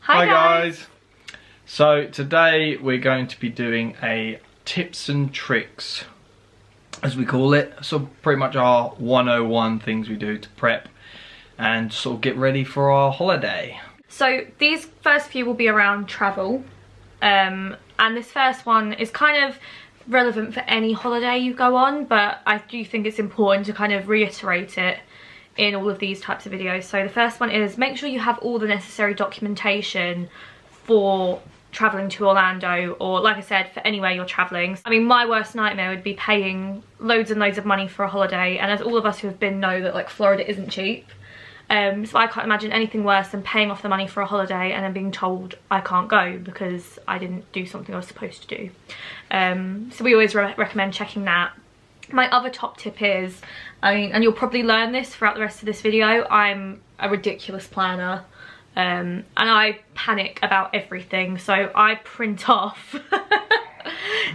Hi guys! So today we're going to be doing a tips and tricks, as we call it. So pretty much our 101 things we do to prep and sort of get ready for our holiday. So these first few will be around travel, and this first one is kind of relevant for any holiday you go on, but I do think it's important to kind of reiterate it in all of these types of videos. So the first one is make sure you have all the necessary documentation for traveling to Orlando, or like I said, for anywhere you're traveling. I mean, my worst nightmare would be paying loads and loads of money for a holiday, and as all of us who have been know that like Florida isn't cheap. So I can't imagine anything worse than paying off the money for a holiday and then being told I can't go because I didn't do something I was supposed to do. So we always recommend checking that. My other top tip is, and you'll probably learn this throughout the rest of this video, I'm a ridiculous planner, and I panic about everything. So I print off,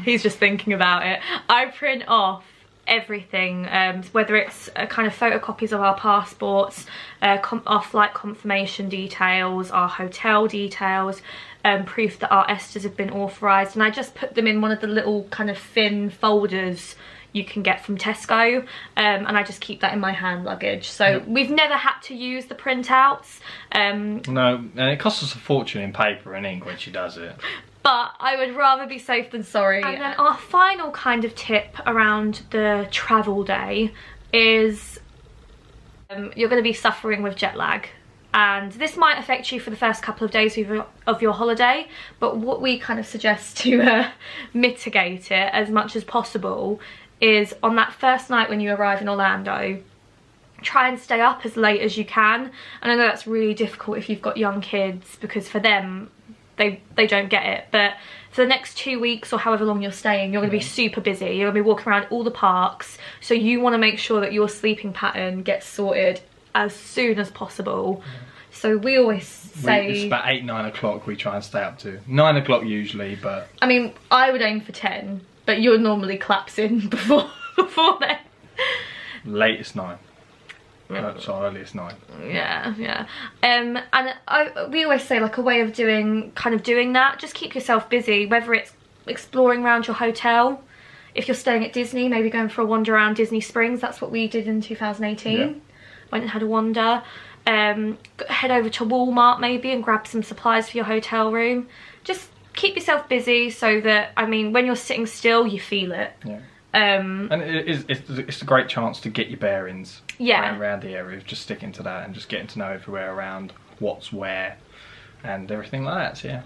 he's just thinking about it, I print off everything, whether it's kind of photocopies of our passports, our flight confirmation details, our hotel details, proof that our ESTAs have been authorised, and I just put them in one of the little kind of thin folders you can get from Tesco, and I just keep that in my hand luggage. So we've never had to use the printouts. No, and it costs us a fortune in paper and ink when she does it. But I would rather be safe than sorry. And then our final kind of tip around the travel day is you're going to be suffering with jet lag. And this might affect you for the first couple of days of your holiday, but what we kind of suggest to mitigate it as much as possible is on that first night when you arrive in Orlando, try and stay up as late as you can. And I know that's really difficult if you've got young kids, because for them, they don't get it. But for the next 2 weeks or however long you're staying, you're going to be super busy. You're going to be walking around all the parks. So you want to make sure that your sleeping pattern gets sorted as soon as possible. So we always say... It's about 8, 9 o'clock we try and stay up to. 9 o'clock usually, but... I mean, I would aim for 10, but you're normally collapsing before then. Latest 9. So earliest 9. Yeah. And we always say, like, a way of doing that, just keep yourself busy, whether it's exploring around your hotel. If you're staying at Disney, maybe going for a wander around Disney Springs. That's what we did in 2018. Yeah. Went and had a wander. Head over to Walmart maybe and grab some supplies for your hotel room. Just keep yourself busy so that, I mean, when you're sitting still, you feel it. Yeah. And it's a great chance to get your bearings around the area, just sticking to that and just getting to know everywhere around what's where and everything like that. So yeah.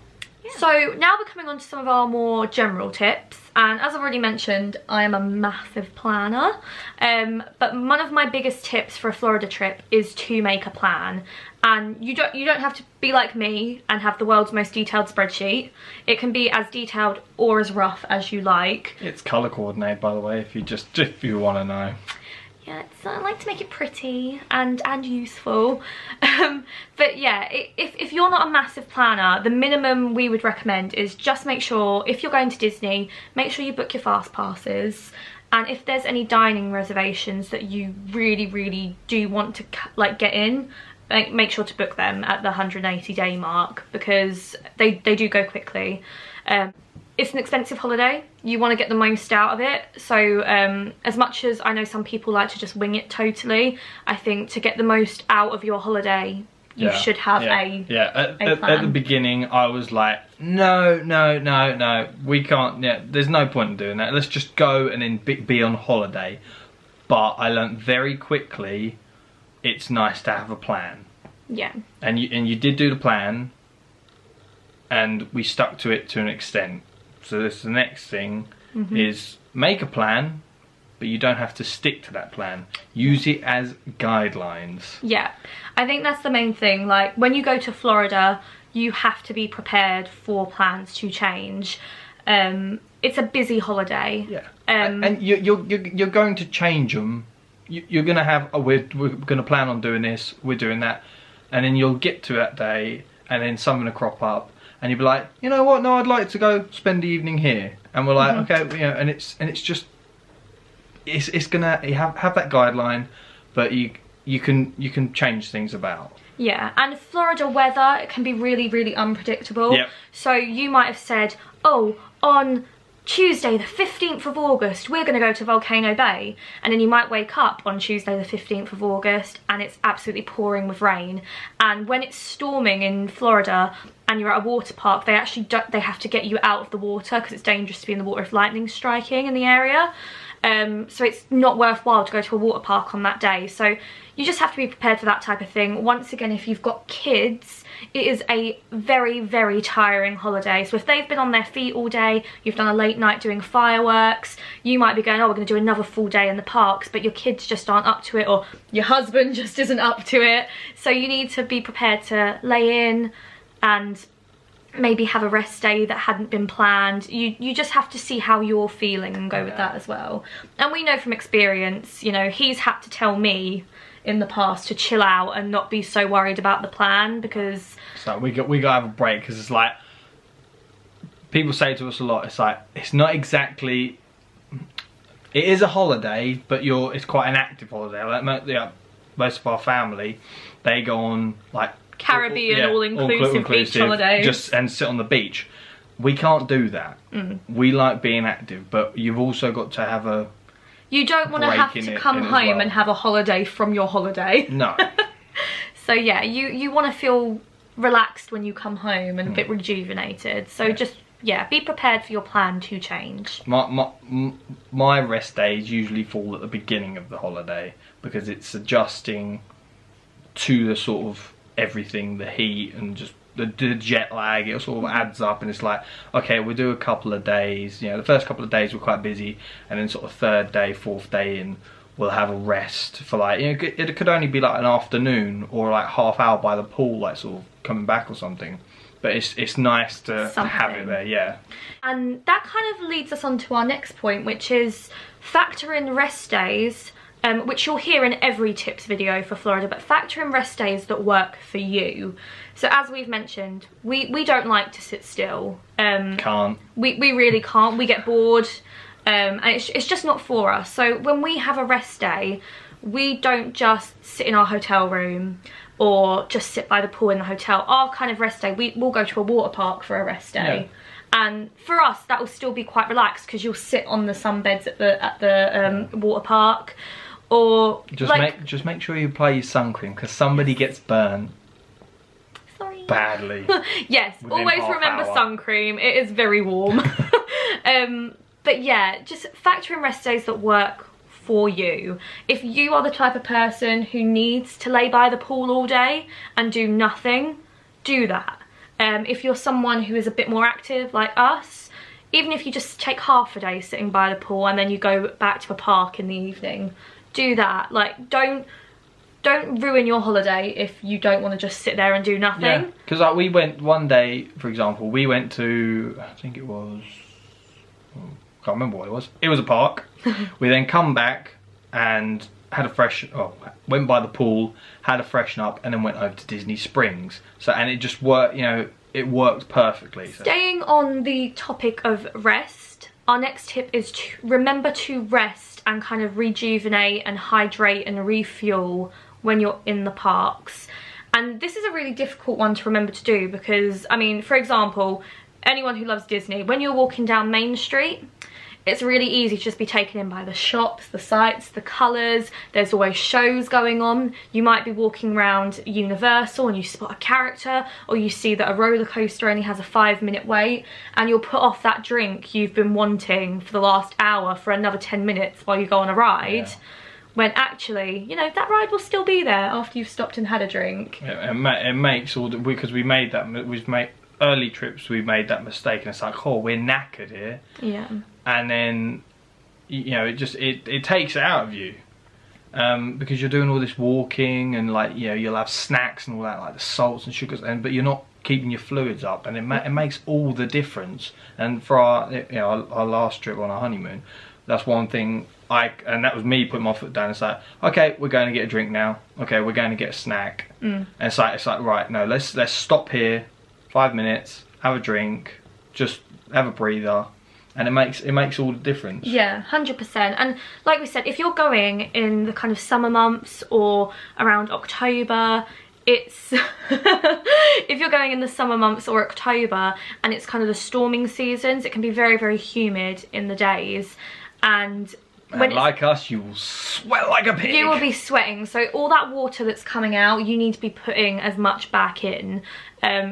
So now we're coming on to some of our more general tips, and as I've already mentioned, I am a massive planner, but one of my biggest tips for a Florida trip is to make a plan. And you don't have to be like me and have the world's most detailed spreadsheet. It can be as detailed or as rough as you like. It's colour coordinated, by the way, if you want to know. Yeah, I like to make it pretty and useful. But yeah, if you're not a massive planner, the minimum we would recommend is just make sure, if you're going to Disney, make sure you book your fast passes. And if there's any dining reservations that you really do want to get in, make sure to book them at the 180-day mark, because they do go quickly. It's an expensive holiday. You want to get the most out of it. So as much as I know some people like to just wing it totally, I think to get the most out of your holiday, you should have a plan. At the beginning, I was like, no, we can't. Yeah, there's no point in doing that. Let's just go and then be on holiday. But I learned very quickly, it's nice to have a plan. Yeah. And you did do the plan, and we stuck to it to an extent. So this the next thing is make a plan, but you don't have to stick to that plan. Use it as guidelines. Yeah, I think that's the main thing. Like, when you go to Florida, you have to be prepared for plans to change. It's a busy holiday. Yeah, and you're going to change them. You're going to have, we're going to plan on doing this, we're doing that, and then you'll get to that day, and then something will crop up. And you'd be like, you know what? No, I'd like to go spend the evening here. And we're like, okay, you know, and it's just, it's gonna have that guideline, but you can change things about. Yeah, and Florida weather, it can be really, really unpredictable. Yep. So you might have said, oh, on Tuesday the 15th of August we're going to go to Volcano Bay, and then you might wake up on Tuesday the 15th of August and it's absolutely pouring with rain. And when it's storming in Florida and you're at a water park, they actually they have to get you out of the water because it's dangerous to be in the water if lightning's striking in the area. So it's not worthwhile to go to a water park on that day. So you just have to be prepared for that type of thing. Once again, if you've got kids, it is a very, very tiring holiday. So if they've been on their feet all day, you've done a late night doing fireworks, you might be going, oh, we're going to do another full day in the parks, but your kids just aren't up to it, or your husband just isn't up to it. So you need to be prepared to lay in and maybe have a rest day that hadn't been planned. You just have to see how you're feeling and go with that as well. And we know from experience, you know, he's had to tell me in the past to chill out and not be so worried about the plan, because so we gotta have a break, because it's like, people say to us a lot, it's like, it's not exactly, it is a holiday, but it's quite an active holiday. Like, yeah, most of our family, they go on like Caribbean all-inclusive beach holidays and sit on the beach. We can't do that. We like being active, but you've also got to have a, you don't want to have to come home and have a holiday from your holiday. No. So yeah, you want to feel relaxed when you come home and a bit rejuvenated. So just, yeah, be prepared for your plan to change. My rest days usually fall at the beginning of the holiday, because it's adjusting to the sort of everything, the heat and just the jet lag. It sort of adds up, and it's like, okay, we'll do a couple of days, you know, the first couple of days we're quite busy, and then sort of third day, fourth day in, we'll have a rest for like, you know, it could only be like an afternoon or like half hour by the pool, like sort of coming back or something. But it's nice to have it there, yeah. And that kind of leads us on to our next point, which is factor in rest days, which you'll hear in every tips video for Florida, but factor in rest days that work for you. So as we've mentioned, we don't like to sit still. Can't. We really can't. We get bored, and it's just not for us. So when we have a rest day, we don't just sit in our hotel room or just sit by the pool in the hotel. Our kind of rest day, we'll go to a water park for a rest day. Yeah. And for us, that will still be quite relaxed, because you'll sit on the sunbeds at the water park. Or just make sure you apply your sun cream, because somebody gets burnt. Sorry. Badly. Yes, always remember sun cream. It is very warm. But yeah, just factor in rest days that work for you. If you are the type of person who needs to lay by the pool all day and do nothing, do that. If you're someone who is a bit more active like us, even if you just take half a day sitting by the pool and then you go back to a park in the evening, do that. Like, don't ruin your holiday if you don't want to just sit there and do nothing. Yeah, because like, we went one day, for example, we went to, I think it was, can't remember what it was. It was a park. We then come back and had a went by the pool, had a freshen up, and then went over to Disney Springs. So, and it just worked, you know, it worked perfectly. So. Staying on the topic of rest, our next tip is to remember to rest and kind of rejuvenate and hydrate and refuel when you're in the parks. And this is a really difficult one to remember to do, because, I mean, for example, anyone who loves Disney, when you're walking down Main Street, it's really easy to just be taken in by the shops, the sights, the colours. There's always shows going on. You might be walking around Universal and you spot a character, or you see that a roller coaster only has a 5-minute wait, and you'll put off that drink you've been wanting for the last hour for another 10 minutes while you go on a ride. Yeah. When actually, you know, that ride will still be there after you've stopped and had a drink. Yeah, it makes all the, because we made that, we've made early trips, we made that mistake, and it's like, oh, we're knackered here. Yeah. And then, you know, it takes it out of you, because you're doing all this walking, and like, you know, you'll have snacks and all that, like the salts and sugars, but you're not keeping your fluids up, and it makes all the difference. And for our last trip on our honeymoon, that's one thing and that was me putting my foot down. It's like, okay, we're going to get a drink now. Okay, we're going to get a snack. And it's like right, no, let's stop here, 5 minutes, have a drink, just have a breather. and it makes all the difference. Yeah, 100%. And like we said, if you're going in the kind of summer months or around October, it's if you're going in the summer months or October and it's kind of the storming seasons, it can be very, very humid in the days, and when like us, you will sweat like a pig. You will be sweating, so all that water that's coming out, you need to be putting as much back in.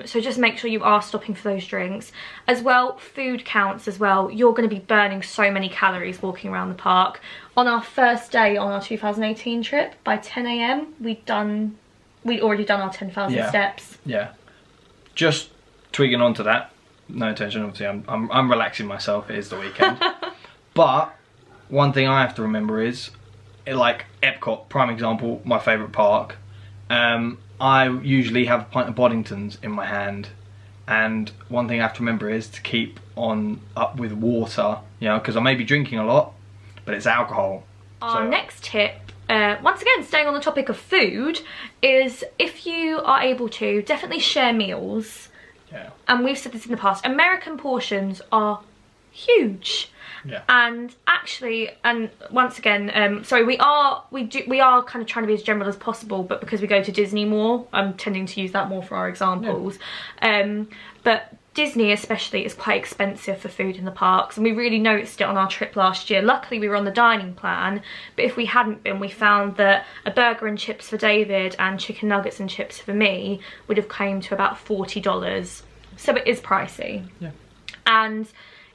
So just make sure you are stopping for those drinks. As well, food counts as well. You're going to be burning so many calories walking around the park. On our first day on our 2018 trip, by 10 AM, we'd already done our 10,000 steps. Yeah. Just tweaking onto that. No attention, obviously. I'm relaxing myself. It is the weekend, but one thing I have to remember is, like Epcot, prime example, my favourite park. I usually have a pint of Boddingtons in my hand, and one thing I have to remember is to keep up with water, you know, because I may be drinking a lot, but it's alcohol. Our next tip, once again staying on the topic of food, is if you are able to, definitely share meals. Yeah. And we've said this in the past, American portions are huge. Yeah. And actually, and once again, sorry, we are kind of trying to be as general as possible, but because we go to Disney more, I'm tending to use that more for our examples. Yeah. But Disney especially is quite expensive for food in the parks, and we really noticed it on our trip last year. Luckily we were on the dining plan, but if we hadn't been, we found that a burger and chips for David and chicken nuggets and chips for me would have came to about $40. So it is pricey. Yeah. And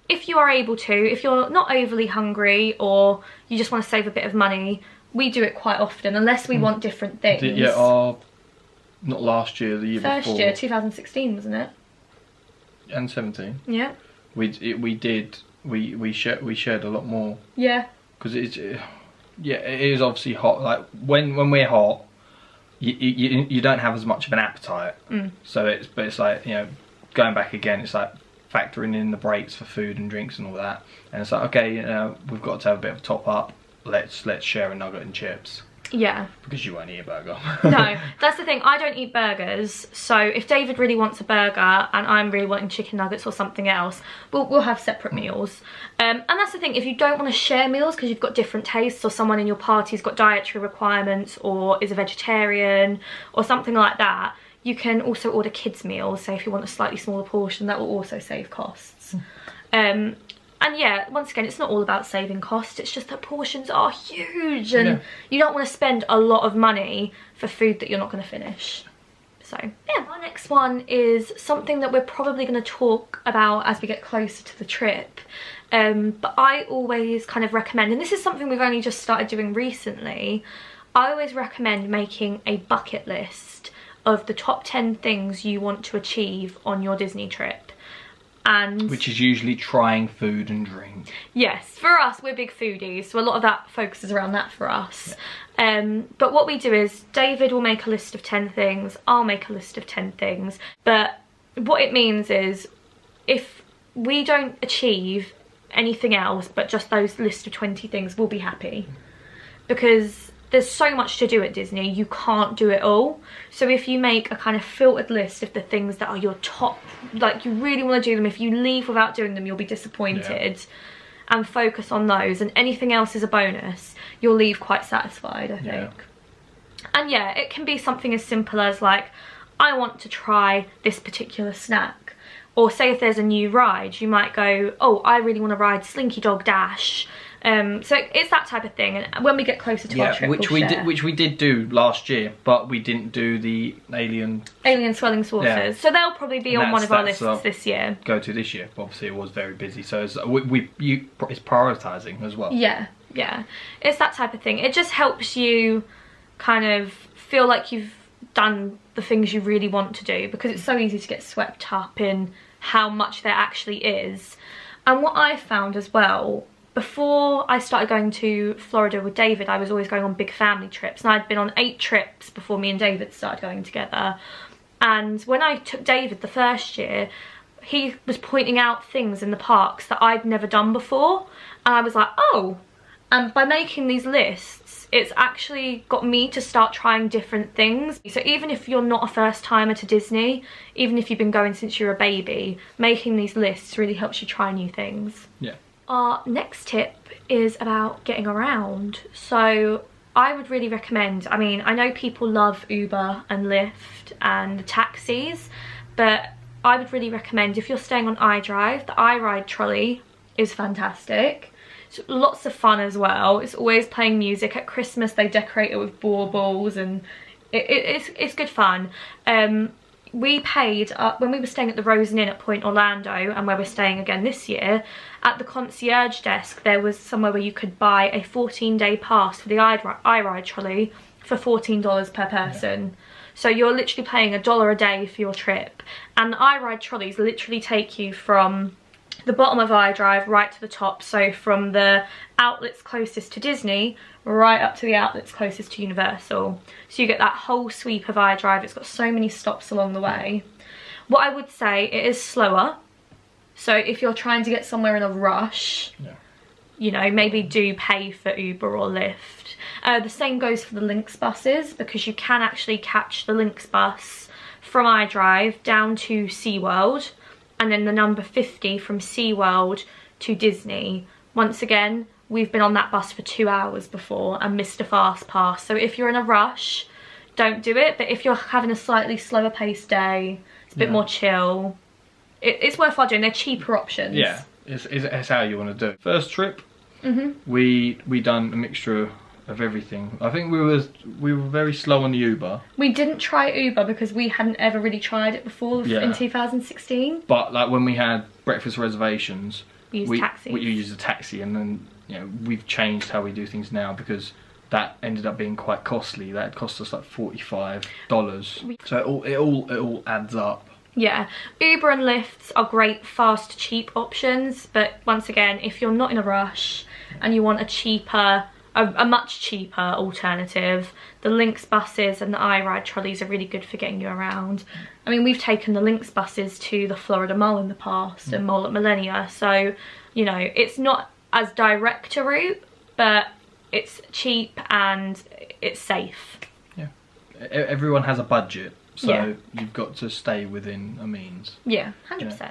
if you are able to, if you're not overly hungry or you just want to save a bit of money, we do it quite often, unless we want different things. Yeah, not last year, the year before. First year, 2016, wasn't it? And 17. Yeah. We shared a lot more. Yeah. Because it is obviously hot. Like when we're hot, you don't have as much of an appetite. So it's like, you know, going back again, it's like factoring in the breaks for food and drinks and all that, and it's like, okay, you know, we've got to have a bit of a top up, let's share a nugget and chips. Yeah, because you won't eat a burger. No, that's the thing, I don't eat burgers, so if David really wants a burger and I'm really wanting chicken nuggets or something else, we'll have separate meals. And that's the thing, if you don't want to share meals because you've got different tastes, or someone in your party's got dietary requirements or is a vegetarian or something like that, you can also order kids meals. So if you want a slightly smaller portion, that will also save costs. And yeah, once again, it's not all about saving costs, it's just that portions are huge, and you don't want to spend a lot of money for food that you're not going to finish. So yeah, our next one is something that we're probably going to talk about as we get closer to the trip. But I always kind of recommend, and this is something we've only just started doing recently, I always recommend making a bucket list of the top 10 things you want to achieve on your Disney trip. And which is usually trying food and drink. Yes, for us, we're big foodies, so a lot of that focuses around that for us. Yeah. But what we do is David will make a list of 10 things, I'll make a list of 10 things, but what it means is if we don't achieve anything else but just those list of 20 things, we'll be happy, because there's so much to do at Disney, you can't do it all. So if you make a kind of filtered list of the things that are your top, like you really want to do them, if you leave without doing them, you'll be disappointed, and focus on those, and anything else is a bonus, you'll leave quite satisfied, I think. And yeah, it can be something as simple as like, I want to try this particular snack. Or say if there's a new ride, you might go, oh, I really want to ride Slinky Dog Dash. So it's that type of thing, and when we get closer to our trip, which we did do last year, but we didn't do the alien swelling saucers. So they'll probably be on one of our lists this year. Go to this year. Obviously, it was very busy, so it's prioritising as well. Yeah, it's that type of thing. It just helps you kind of feel like you've done the things you really want to do, because it's so easy to get swept up in how much there actually is. And what I found as well, before I started going to Florida with David, I was always going on big family trips, and I'd been on 8 trips before me and David started going together. And when I took David the first year, he was pointing out things in the parks that I'd never done before, and I was like, oh, And by making these lists, it's actually got me to start trying different things. So even if you're not a first timer to Disney, even if you've been going since you're a baby, making these lists really helps you try new things. Yeah. Our next tip is about getting around. So I would really recommend, I mean, I know people love Uber and Lyft and taxis, but I would really recommend, if you're staying on iDrive, the iRide trolley is fantastic. It's lots of fun as well. It's always playing music. At Christmas they decorate it with baubles, and it's good fun. We paid, when we were staying at the Rose Inn at Point Orlando, and where we're staying again this year, at the concierge desk there was somewhere where you could buy a 14-day pass for the iRide trolley for $14 per person. Yeah. So you're literally paying $1 a day for your trip, and the iRide trolleys literally take you from the bottom of iDrive right to the top, so from the outlets closest to Disney right up to the outlets closest to Universal. So you get that whole sweep of iDrive. It's got so many stops along the way. What I would say, it is slower, so if you're trying to get somewhere in a rush, you know, maybe do pay for Uber or Lyft. The same goes for the Lynx buses, because you can actually catch the Lynx bus from iDrive down to SeaWorld, and then the number 50 from SeaWorld to Disney. Once again, we've been on that bus for 2 hours before and missed a fast pass. So if you're in a rush, don't do it. But if you're having a slightly slower paced day, it's a bit more chill, it's worthwhile doing. They're cheaper options. Yeah, it's how you want to do it. First trip, we done a mixture of everything. I think we were very slow on the Uber. We didn't try Uber because we hadn't ever really tried it before in 2016. But like when we had breakfast reservations, we used a taxi, and then, you know, we've changed how we do things now because that ended up being quite costly. That cost us like $45. So it all adds up. Yeah, Uber and Lyfts are great, fast, cheap options. But once again, if you're not in a rush and you want a much cheaper alternative, the Lynx buses and the iRide trolleys are really good for getting you around. I mean, we've taken the Lynx buses to the Florida Mall in the past and Mall at Millennia, so, you know, it's not as direct a route, but it's cheap and it's safe. Yeah, everyone has a budget, so you've got to stay within a means. Yeah, 100%. Yeah.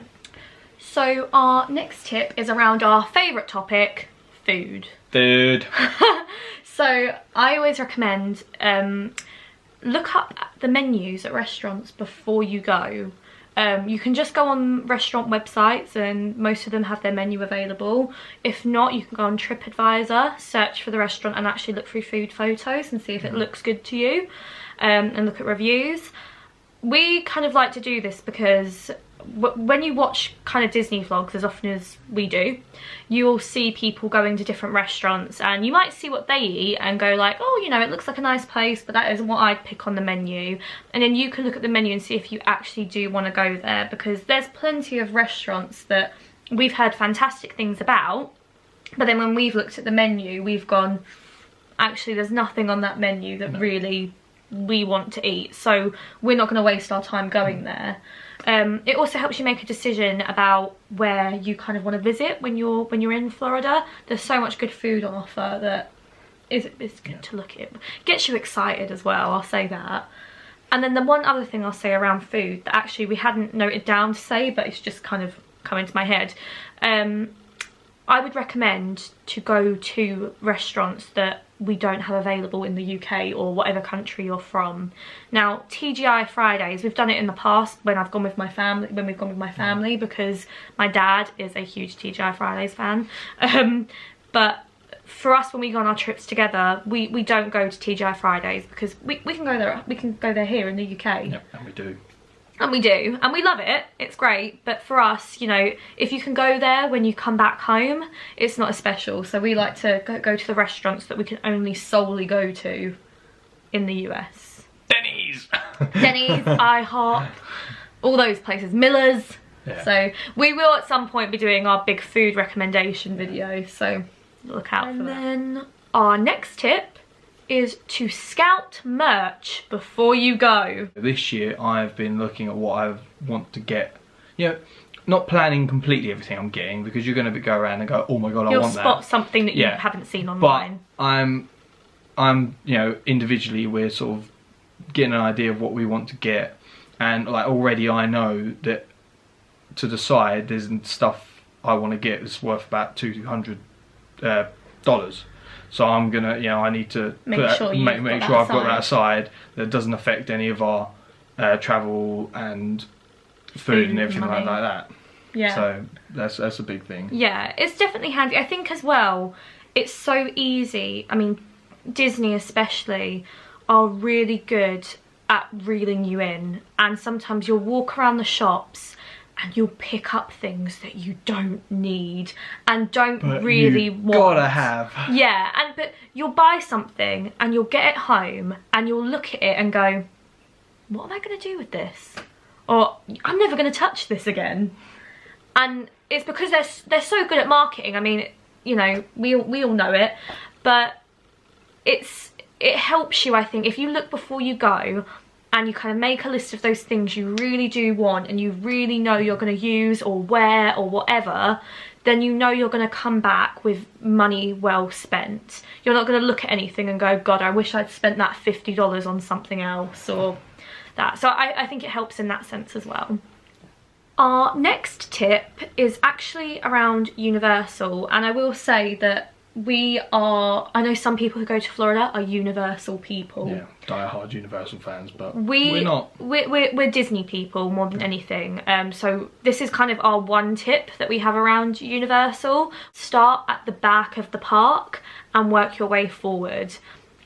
So our next tip is around our favourite topic, food. So I always recommend look up the menus at restaurants before you go. You can just go on restaurant websites and most of them have their menu available. If not, you can go on TripAdvisor, search for the restaurant and actually look through food photos and see if it looks good to you, and look at reviews. We kind of like to do this because when you watch kind of Disney vlogs, as often as we do, you'll see people going to different restaurants and you might see what they eat and go like, oh, you know, it looks like a nice place, but that isn't what I'd pick on the menu. And then you can look at the menu and see if you actually do want to go there, because there's plenty of restaurants that we've heard fantastic things about, but then when we've looked at the menu, we've gone, actually there's nothing on that menu that really we want to eat, so we're not going to waste our time going there. It also helps you make a decision about where you kind of want to visit when you're in Florida. There's so much good food on offer that it's good to look at. Gets you excited as well, I'll say that. And then the one other thing I'll say around food that actually we hadn't noted down to say, but it's just kind of come into my head. I would recommend to go to restaurants that we don't have available in the UK or whatever country you're from. Now, TGI Fridays, we've done it in the past when I've gone with my family, because my dad is a huge TGI Fridays fan. But for us, when we go on our trips together, we don't go to TGI Fridays because we can go there here in the UK. Yep, and we do. And we do, and we love it, it's great, but for us, you know, if you can go there when you come back home, it's not as special. So we like to go to the restaurants that we can only solely go to in the US. Denny's! Denny's, IHOP, all those places, Miller's. Yeah. So we will at some point be doing our big food recommendation video, so look out for that. And then our next tip is to scout merch before you go. This year I've been looking at what I want to get. You know, not planning completely everything I'm getting, because you're going to go around and go, oh my god, I You'll want that. spot something that you haven't seen online. But I'm you know, individually we're sort of getting an idea of what we want to get, and like already I know that to the side there's stuff I want to get that's worth about $200. So I'm gonna, you know, I need to make sure I've got that aside, that doesn't affect any of our travel and food and everything like that. Yeah. So that's a big thing. Yeah, it's definitely handy. I think as well, it's so easy. I mean, Disney especially are really good at reeling you in, and sometimes you'll walk around the shops and you'll pick up things that you don't need and don't really want. Gotta have. Yeah, but you'll buy something and you'll get it home and you'll look at it and go, what am I going to do with this? Or, I'm never going to touch this again. And it's because they're so good at marketing. I mean, you know, we all know it, but it helps you, I think, if you look before you go and you kind of make a list of those things you really do want and you really know you're going to use or wear or whatever, then you know you're going to come back with money well spent. You're not going to look at anything and go, God, I wish I'd spent that $50 on something else or that. So I think it helps in that sense as well. Our next tip is actually around Universal, and I will say that I know some people who go to Florida are Universal people. Yeah, die-hard Universal fans, but we're not. We're Disney people more than anything. So this is kind of our one tip that we have around Universal. Start at the back of the park and work your way forward.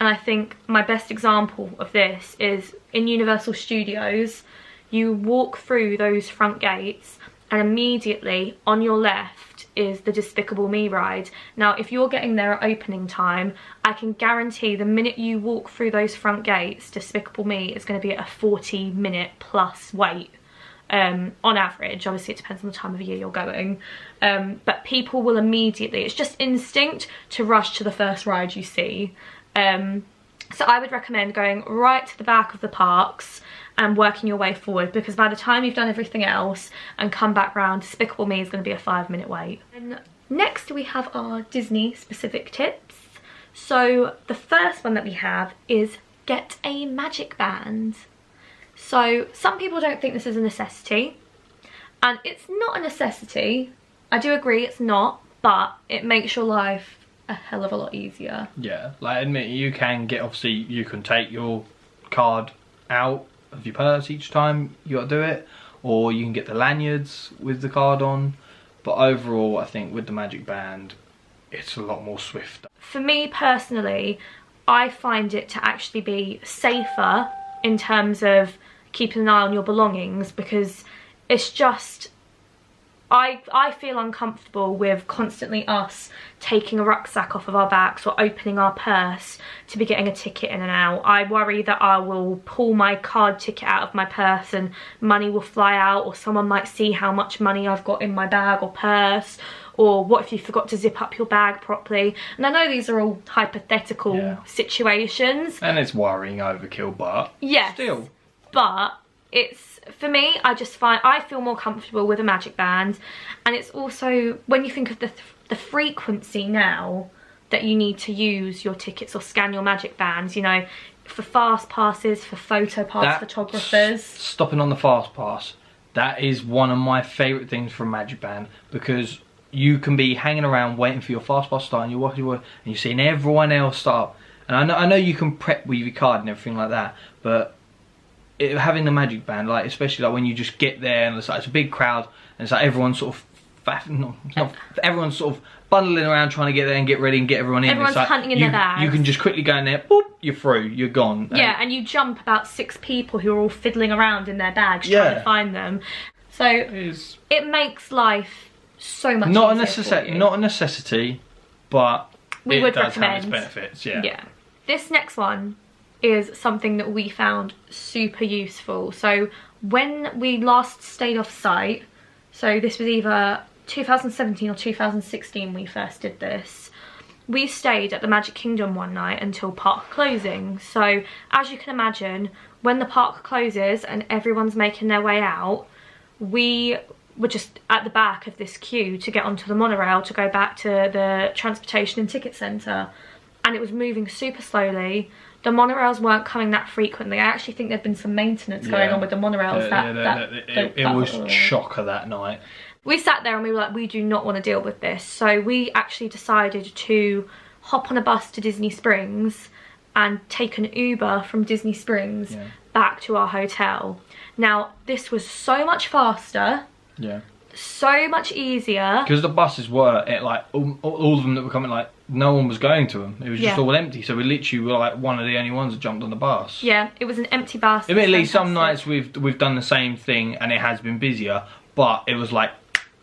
And I think my best example of this is in Universal Studios. You walk through those front gates and immediately on your left is the Despicable Me ride. Now, if you're getting there at opening time, I can guarantee the minute you walk through those front gates, Despicable Me is going to be at a 40-minute plus wait. On average, obviously it depends on the time of year you're going, but people will immediately, it's just instinct to rush to the first ride you see. So I would recommend going right to the back of the parks and working your way forward, because by the time you've done everything else and come back round, Despicable Me is going to be a 5-minute wait. And next we have our Disney specific tips. So the first one that we have is get a magic band. So some people don't think this is a necessity, and it's not a necessity. I do agree it's not, but it makes your life a hell of a lot easier. Yeah, like admit you can get, obviously you can take your card out of your purse each time you got to do it, or you can get the lanyards with the card on, but overall I think with the magic band it's a lot more swift. For me personally, I find it to actually be safer in terms of keeping an eye on your belongings, because it's just I feel uncomfortable with constantly us taking a rucksack off of our backs or opening our purse to be getting a ticket in and out. I worry that I will pull my card ticket out of my purse and money will fly out, or someone might see how much money I've got in my bag or purse, or what if you forgot to zip up your bag properly. And I know these are all hypothetical situations. And it's worrying overkill, but yes, still. But it's, for me, I feel more comfortable with a magic band. And it's also, when you think of the frequency now that you need to use your tickets or scan your magic bands, you know, for fast passes, for photo pass photographers. Stopping on the fast pass, that is one of my favourite things for a magic band, because you can be hanging around waiting for your fast pass to start, and you're seeing everyone else start. And I know you can prep with your card and everything like that, but having the magic band, like especially like when you just get there and it's like it's a big crowd and it's like everyone's sort of everyone's sort of bundling around trying to get there and get ready and get everyone in. Everyone's like hunting in their bags. You can just quickly go in there, boop, you're through, you're gone. Yeah, and you jump about 6 people who are all fiddling around in their bags trying to find them. So it makes life so much easier. Not a necessity, but we would does recommend. have its benefits. Yeah. This next one is something that we found super useful. So when we last stayed off site, so this was either 2017 or 2016 we first did this, we stayed at the Magic Kingdom one night until park closing. So as you can imagine, when the park closes and everyone's making their way out, we were just at the back of this queue to get onto the monorail to go back to the transportation and ticket centre, and it was moving super slowly. The monorails weren't coming that frequently. I actually think there'd been some maintenance going on with the monorails. It was shocker that night. We sat there and we were like, we do not want to deal with this. So we actually decided to hop on a bus to Disney Springs and take an Uber from Disney Springs back to our hotel. Now, this was so much faster. Yeah. So much easier. Because the buses were, like, all of them that were coming, like, no one was going to them. It was just all empty. So we literally were, like, one of the only ones that jumped on the bus. Yeah, it was an empty bus. Admittedly, some nights we've done the same thing and it has been busier. But it was like,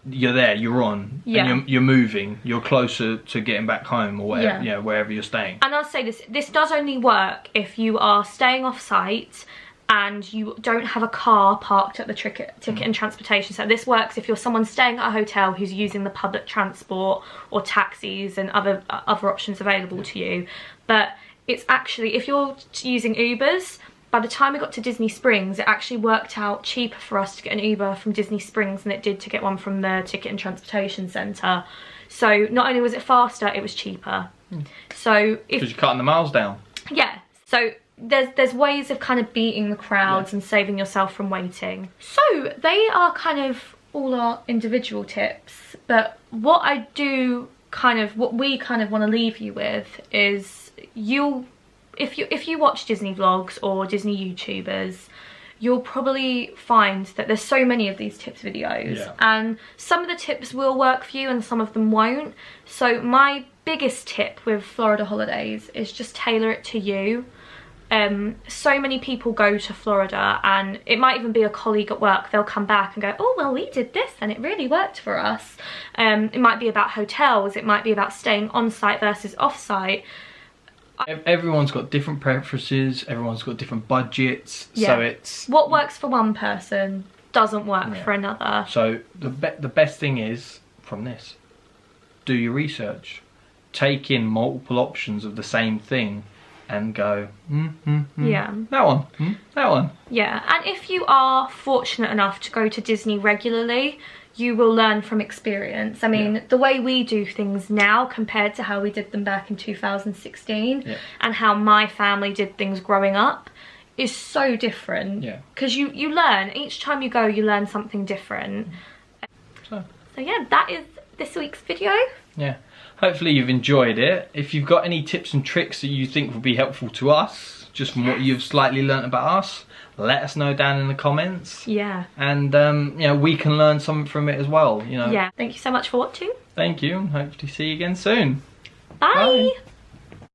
you're there, you're on, and you're moving, you're closer to getting back home or whatever, wherever you're staying. And I'll say this does only work if you are staying off site and you don't have a car parked at the ticket and transportation. So this works if you're someone staying at a hotel who's using the public transport or taxis and other options available to you. But it's actually, if you're using Ubers, by the time we got to Disney Springs, it actually worked out cheaper for us to get an Uber from Disney Springs than it did to get one from the ticket and transportation centre. So not only was it faster, it was cheaper. So because you're cutting the miles down. Yeah. So there's ways of kind of beating the crowds and saving yourself from waiting. So they are kind of all our individual tips, but what we kind of want to leave you with is if you watch Disney vlogs or Disney YouTubers, you'll probably find that there's so many of these tips videos, and some of the tips will work for you and some of them won't. So my biggest tip with Florida holidays is just tailor it to you. So many people go to Florida, and it might even be a colleague at work. They'll come back and go, oh well, we did this and it really worked for us. It might be about hotels, it might be about staying on site versus off site. Everyone's got different preferences, everyone's got different budgets, so it's... What works for one person doesn't work for another. So the best thing is, from this, do your research. Take in multiple options of the same thing and go, that one, that one. Yeah, and if you are fortunate enough to go to Disney regularly, you will learn from experience. I mean, the way we do things now compared to how we did them back in 2016 and how my family did things growing up is so different. Yeah. Because you learn, each time you go, you learn something different. So yeah, that is this week's video. Yeah. Hopefully you've enjoyed it. If you've got any tips and tricks that you think would be helpful to us, just from what you've slightly learnt about us, let us know down in the comments. Yeah. And we can learn something from it as well. Yeah. Thank you so much for watching. Thank you, and hopefully see you again soon. Bye. Bye.